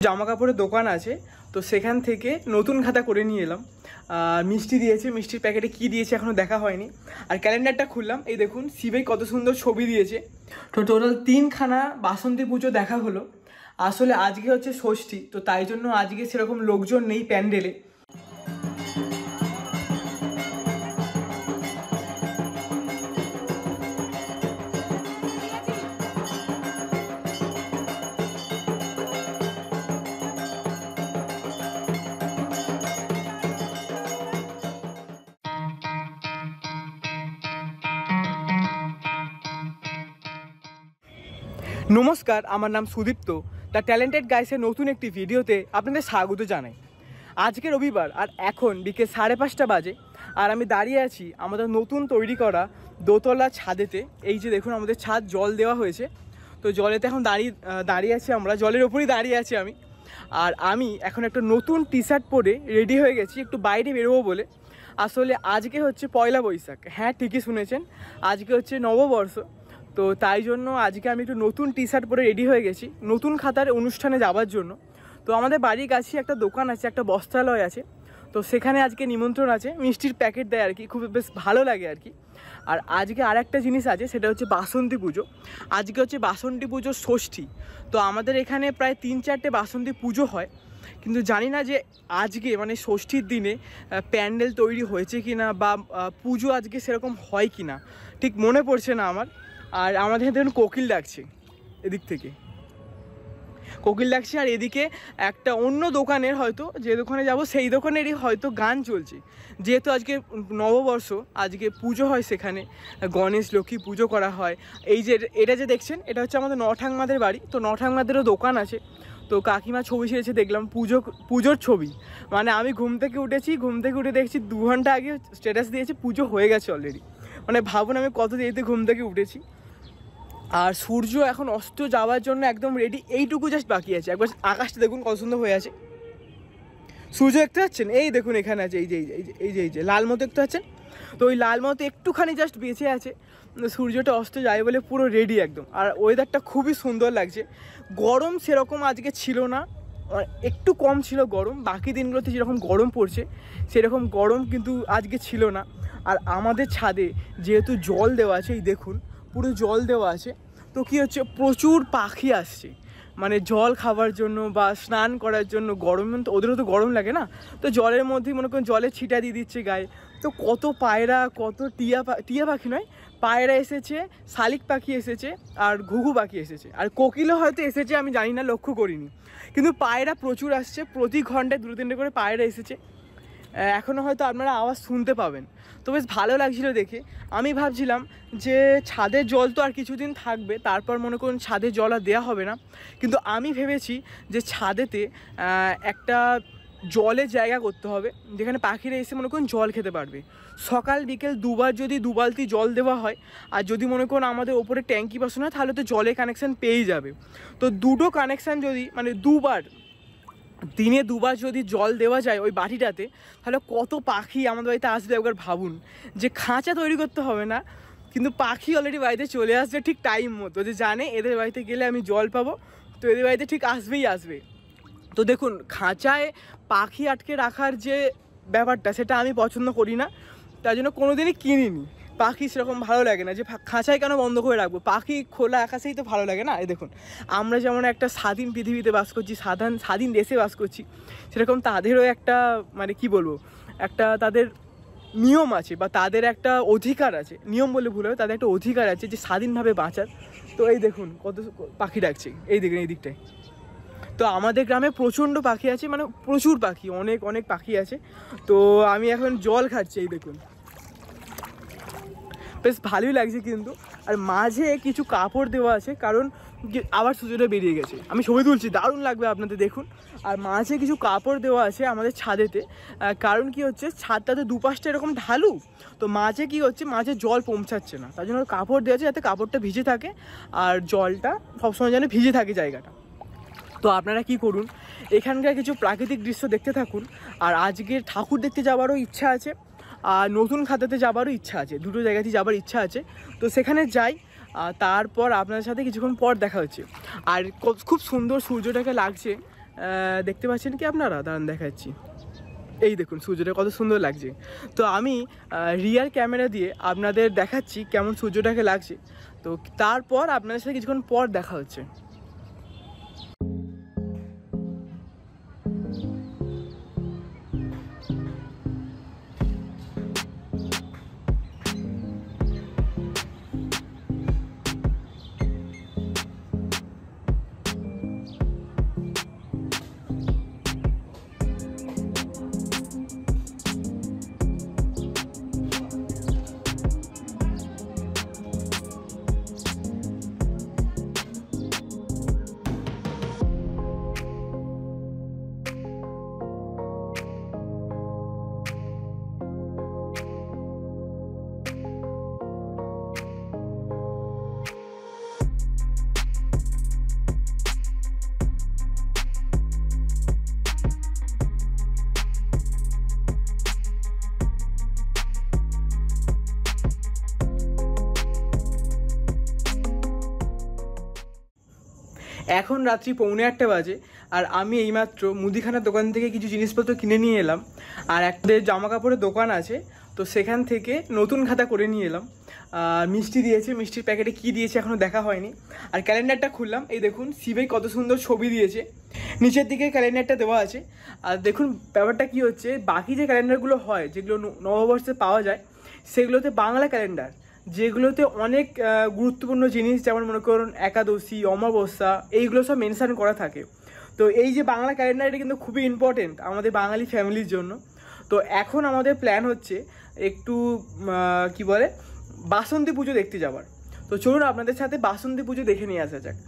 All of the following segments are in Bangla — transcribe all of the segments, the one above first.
জামা কাপড়ের দোকান আছে, তো সেখান থেকে নতুন খাতা করে নিয়ে এলাম। মিষ্টি দিয়েছে, মিষ্টির প্যাকেটে কি দিয়েছে এখনও দেখা হয়নি। আর ক্যালেন্ডারটা খুললাম, এই দেখুন শিবে কত সুন্দর ছবি দিয়েছে। তো টোটাল 3খানা বাসন্তী পুজো দেখা হলো। আসলে আজকে হচ্ছে ষষ্ঠী, তো তাই জন্য আজকে সেরকম লোকজন নেই প্যান্ডেলে। নমস্কার, আমার নাম সুদীপ্ত। দ্য ট্যালেন্টেড গাইসের নতুন একটি ভিডিওতে আপনাদের স্বাগত জানাই। আজকে রবিবার আর এখন বিকেল 5:30 বাজে, আর আমি দাঁড়িয়ে আছি আমাদের নতুন তৈরি করা দোতলা ছাদেতে। এই যে দেখুন আমাদের ছাদ জল দেওয়া হয়েছে, তো জলেতে এখন দাঁড়িয়ে আছি আমরা, জলের ওপরেই দাঁড়িয়ে আছি আমি। আর আমি এখন একটা নতুন টি শার্ট পরে রেডি হয়ে গেছি একটু বাইরে বেরোবো বলে। আসলে আজকে হচ্ছে পয়লা বৈশাখ, হ্যাঁ ঠিকই শুনেছেন, আজকে হচ্ছে নববর্ষ। তো তাই জন্য আজকে আমি একটু নতুন টি শার্ট পরে রেডি হয়ে গেছি নতুন খাতার অনুষ্ঠানে যাওয়ার জন্য। তো আমাদের বাড়ির কাছে একটা দোকান আছে, একটা বস্ত্রালয় আছে, তো সেখানে আজকে নিমন্ত্রণ আছে, মিষ্টির প্যাকেট দেয় আর কি, খুব বেশ ভালো লাগে আর কি। আর আজকে আর একটা জিনিস আছে, সেটা হচ্ছে বাসন্তী পুজো। আজকে হচ্ছে বাসন্তী পুজোর ষষ্ঠী। তো আমাদের এখানে প্রায় 3-4টে বাসন্তী পুজো হয়, কিন্তু জানি না যে আজকে মানে ষষ্ঠীর দিনে প্যান্ডেল তৈরি হয়েছে কি না, বা পুজো আজকে সেরকম হয় কি না ঠিক মনে পড়ছে না আমার। আর আমাদের দেখুন কোকিল ডাকছে, এদিক থেকে কোকিল ডাকছে। আর এদিকে একটা অন্য দোকানের, হয়তো যে দোকানে যাব সেই দোকানেরই হয়তো গান চলছে, যেহেতু আজকে নববর্ষ, আজকে পুজো হয় সেখানে, গণেশ লক্ষ্মী পুজো করা হয়। এই যে এটা যে দেখছেন, এটা হচ্ছে আমাদের নঠাংমাদের বাড়ি। তো নঠাংমাদেরও দোকান আছে, তো কাকিমা ছবি ছেড়েছে দেখলাম, পুজোর ছবি। মানে আমি ঘুম থেকে উঠে দেখছি 2 ঘন্টা আগে স্ট্যাটাস দিয়েছে পুজো হয়ে গেছে অলরেডি। মানে ভাবুন আমি কত দেরিতে ঘুম থেকে উঠেছি। আর সূর্য এখন অস্ত যাওয়ার জন্য একদম রেডি, এইটুকু জাস্ট বাকি আছে। একবার আকাশটা দেখুন কত সুন্দর হয়ে আছে, সূর্য দেখতে পাচ্ছেন, এই দেখুন এখানে আছে, এই যে লাল মতো দেখতে পাচ্ছেন, তো ওই লাল মতো একটুখানি জাস্ট বেঁচে আছে, সূর্যটা অস্ত যায় বলে পুরো রেডি একদম। আর ওয়েদারটা খুবই সুন্দর লাগছে, গরম সেরকম আজকে ছিল না, একটু কম ছিল গরম, বাকি দিনগুলোতে যেরকম গরম পড়ছে সেরকম গরম কিন্তু আজকে ছিল না। আর আমাদের ছাদে যেহেতু জল দেওয়া আছে, এই দেখুন পুরো জল দেওয়া আছে, তো কী হচ্ছে প্রচুর পাখি আসছে, মানে জল খাওয়ার জন্য বা স্নান করার জন্য। গরম তো ওদেরও তো গরম লাগে না, তো জলের মধ্যেই মনে করুন জলে ছিটা দিয়ে দিচ্ছে গায়ে। তো কত পায়রা, কত টিয়া পাখি নয়, পায়রা এসেছে, শালিক পাখি এসেছে, আর ঘুঘু পাখি এসেছে, আর কোকিলও হয়তো এসেছে, আমি জানি না, লক্ষ্য করিনি। কিন্তু পায়রা প্রচুর আসছে, প্রতি ঘন্টায় 2-3টে করে পায়রা এসেছে। এখনও হয়তো আপনারা আওয়াজ শুনতে পাবেন। তো বেশ ভালো লাগছিল দেখে। আমি ভাবছিলাম যে ছাদের জল তো আর কিছুদিন থাকবে, তারপর মনে করুন ছাদের জল আর দেওয়া হবে না, কিন্তু আমি ভেবেছি যে ছাদেতে একটা জলের জায়গা করতে হবে, যেখানে পাখিরা এসে মনে করুন জল খেতে পারবে। সকাল বিকেল দুবার যদি 2 বালতি জল দেওয়া হয়, আর যদি মনে করুন আমাদের ওপরে ট্যাঙ্কি বসানো হয়, তাহলে তো জলের কানেকশান পেয়েই যাবে। তো দুটো কানেকশান যদি মানে দিনে 2বার যদি জল দেওয়া যায় ওই বাটিটাতে, তাহলে কত পাখি আমাদের বাড়িতে আসবে একবার ভাবুন। যে খাঁচা তৈরি করতে হবে না, কিন্তু পাখি অলরেডি বাড়িতে চলে আসবে ঠিক টাইম মতো, যে জানে এদের বাড়িতে গেলে আমি জল পাবো, তো এদের বাড়িতে ঠিক আসবে। তো দেখুন, খাঁচায় পাখি আটকে রাখার যে ব্যাপারটা, সেটা আমি পছন্দ করি না, তাই জন্য কোনোদিনই কিনিনি। পাখি সেরকম ভালো লাগে না, যে খাঁচায় কেন বন্ধ করে রাখবো, পাখি খোলা আকাশেই তো ভালো লাগে না। এই দেখুন, আমরা যেমন একটা স্বাধীন পৃথিবীতে বাস করছি, স্বাধীন দেশে বাস করছি, সেরকম তাদেরও একটা মানে কি বলবো, একটা তাদের নিয়ম আছে, বা তাদের একটা অধিকার আছে, নিয়ম বলে ভুল হবে, তাদের একটা অধিকার আছে যে স্বাধীনভাবে বাঁচার। তো এই দেখুন কত পাখি ডাকছে, এই দেখুন এই দিকটায়। তো আমাদের গ্রামে প্রচণ্ড পাখি আছে, মানে প্রচুর পাখি, অনেক পাখি আছে। তো আমি এখন জল খাচ্ছি, এই দেখুন বেশ ভালোই লাগছে কিন্তু। আর মাঝে কিছু কাপড় দেওয়া আছে, কারণ আবার সূর্যটা বেরিয়ে গেছে, আমি ছবি তুলছি, দারুণ লাগবে আপনাদের দেখুন। আর মাঝে কিছু কাপড় দেওয়া আছে আমাদের ছাদেতে, কারণ কি হচ্ছে ছাদটাতে দুপাশটা এরকম ঢালু, তো মাঝে কি হচ্ছে, মাঝে জল পৌঁছাচ্ছে না, তার জন্য কাপড় দেওয়া আছে যাতে কাপড়টা ভিজে থাকে, আর জলটা সবসময় যেন ভিজে থাকে জায়গাটা। তো আপনারা কি করুন, এখানকার কিছু প্রাকৃতিক দৃশ্য দেখতে থাকুন। আর আজকের ঠাকুর দেখতে যাওয়ারও ইচ্ছা আছে, আর নতুন খাতাতে যাবারও ইচ্ছা আছে, দুটো জায়গাতেই যাবার ইচ্ছা আছে। তো সেখানে যাই, তারপর আপনাদের সাথে কিছুক্ষণ পর দেখা হচ্ছে। আর খুব সুন্দর সূর্যটাকে লাগছে, দেখতে পাচ্ছেন কি আপনারা? দাঁড়ান দেখাচ্ছি। এই দেখুন সূর্যটা কত সুন্দর লাগছে। তো আমি রিয়ার ক্যামেরা দিয়ে আপনাদের দেখাচ্ছি কেমন সূর্যটাকে লাগছে। তো তারপর আপনাদের সাথে কিছুক্ষণ পর দেখা হচ্ছে। এখন রাত্রি 1:45 বাজে, আর আমি এইমাত্র মুদিখানার দোকান থেকে কিছু জিনিসপত্র কিনে নিয়ে এলাম। আর একটা জামা কাপড়ের দোকান আছে, তো সেখান থেকে নতুন খাতা করে নিয়ে এলাম। মিষ্টি দিয়েছে, মিষ্টির প্যাকেটে কি দিয়েছে এখনও দেখা হয়নি। আর ক্যালেন্ডারটা খুললাম, এই দেখুন শিবে কত সুন্দর ছবি দিয়েছে, নিচের দিকে ক্যালেন্ডারটা দেওয়া আছে। আর দেখুন ব্যাপারটা কি হচ্ছে, বাকি যে ক্যালেন্ডারগুলো হয় যেগুলো নববর্ষে পাওয়া যায়, সেগুলোতে বাংলা ক্যালেন্ডার, যেগুলোতে অনেক গুরুত্বপূর্ণ জিনিস, যেমন মনে করুন একাদশী, অমাবস্যা, এইগুলো সব মেনশান করা থাকে। তো এই যে বাংলা ক্যালেন্ডার, এটা কিন্তু খুবই ইম্পর্টেন্ট আমাদের বাঙালি ফ্যামিলির জন্য। তো এখন আমাদের প্ল্যান হচ্ছে একটু কি বলে বাসন্তী পুজো দেখতে যাওয়ার। তো চলুন আপনাদের সাথে বাসন্তী পুজো দেখে নিয়ে আসা যাক।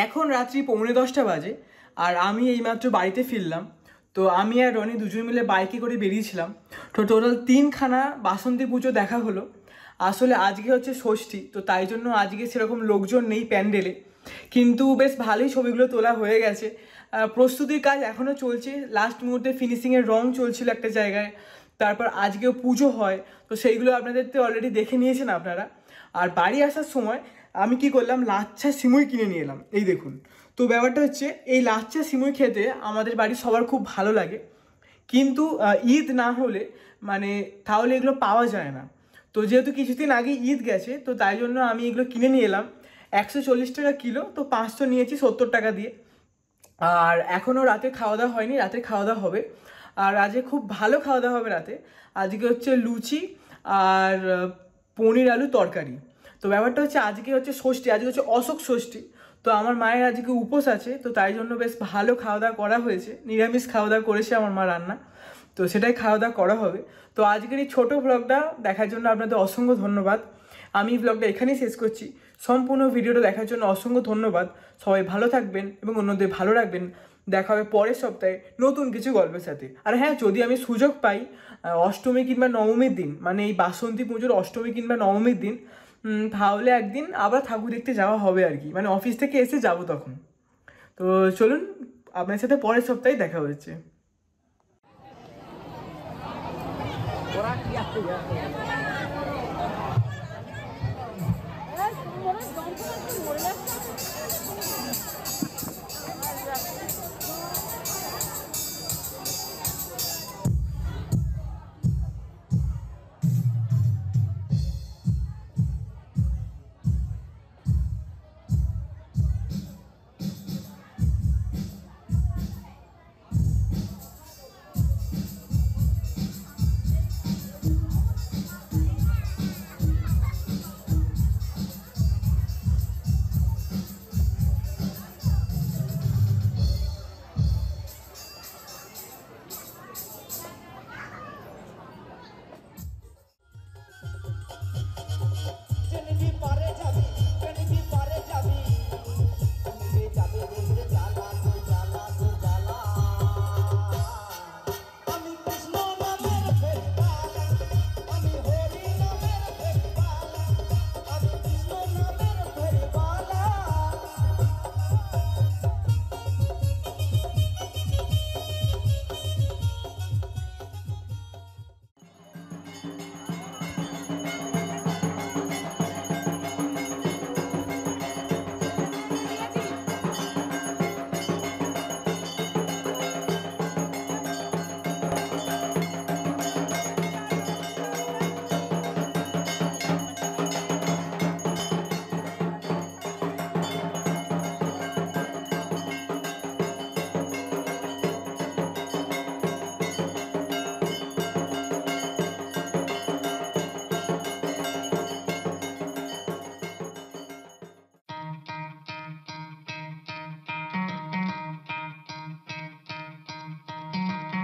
এখন রাত্রি 9:45 বাজে আর আমি এইমাত্র বাড়িতে ফিরলাম। তো আমি আর রনি দুজন মিলে বাইকে করে বেরিয়েছিলাম। তো টোটাল 3খানা বাসন্তী পুজো দেখা হলো। আসলে আজকে হচ্ছে ষষ্ঠী, তো তাই জন্য আজকে সেরকম লোকজন নেই প্যান্ডেলে, কিন্তু বেশ ভালোই ছবিগুলো তোলা হয়ে গেছে। প্রস্তুতির কাজ এখনও চলছে, লাস্ট মুহূর্তে ফিনিশিংয়ের রং চলছিল একটা জায়গায়। তারপর আজকেও পুজো হয়, তো সেইগুলো আপনাদের তো অলরেডি দেখে নিয়েছেন আপনারা। আর বাড়ি আসার সময় আমি কি করলাম, লাচ্ছা সিমুই কিনে নিয়ে এলাম, এই দেখুন। তো ব্যাপারটা হচ্ছে এই লাচ্ছা সিমুই খেতে আমাদের বাড়ির সবার খুব ভালো লাগে, কিন্তু ঈদ না হলে মানে তাহলে এগুলো পাওয়া যায় না। তো যেহেতু কিছুদিন আগে ঈদ গেছে, তো তাই জন্য আমি এগুলো কিনে নিয়ে এলাম। 140 টাকা কিলো, তো 500 নিয়েছি 70 টাকা দিয়ে। আর এখনও রাতে খাওয়া দাওয়া হয়নি, রাতে খাওয়া দাওয়া হবে। আর আজকে খুব ভালো খাওয়া দাওয়া হবে রাতে। আজকে হচ্ছে লুচি আর পনির আলু তরকারি। তো ব্যাপারটা হচ্ছে আজকে হচ্ছে ষষ্ঠী, আজকে হচ্ছে অশোক ষষ্ঠী। তো আমার মায়ের আজকে উপোস আছে, তো তাই জন্য বেশ ভালো খাওয়া দাওয়া করা হয়েছে, নিরামিষ খাওয়া দাওয়া করেছে আমার মা রান্না, তো সেটাই খাওয়া দাওয়া করা হবে। তো আজকের এই ছোটো ব্লগটা দেখার জন্য আপনাদের অসংখ্য ধন্যবাদ। আমি ব্লগটা এখানেই শেষ করছি। সম্পূর্ণ ভিডিওটা দেখার জন্য অসংখ্য ধন্যবাদ। সবাই ভালো থাকবেন এবং অন্যদের ভালো রাখবেন। দেখা হবে পরের সপ্তাহে নতুন কিছু গল্পের সাথে। আর হ্যাঁ, যদি আমি সুযোগ পাই অষ্টমী কিংবা নবমীর দিন, মানে এই বাসন্তী পুজোর অষ্টমী কিংবা নবমীর দিন, তাহলে একদিন আবার ঠাকুর দেখতে যাওয়া হবে আর কি, মানে অফিস থেকে এসে যাব তখন। তো চলুন, আপনার সাথে পরের সপ্তাহে দেখা হচ্ছে।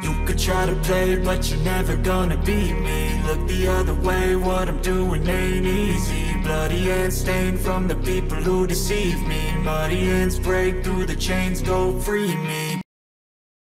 You could try to play, but you're never gonna beat me. Look the other way, what I'm doing ain't easy. Bloody hands stained from the people who deceive me. Muddy hands break through the chains, go free me.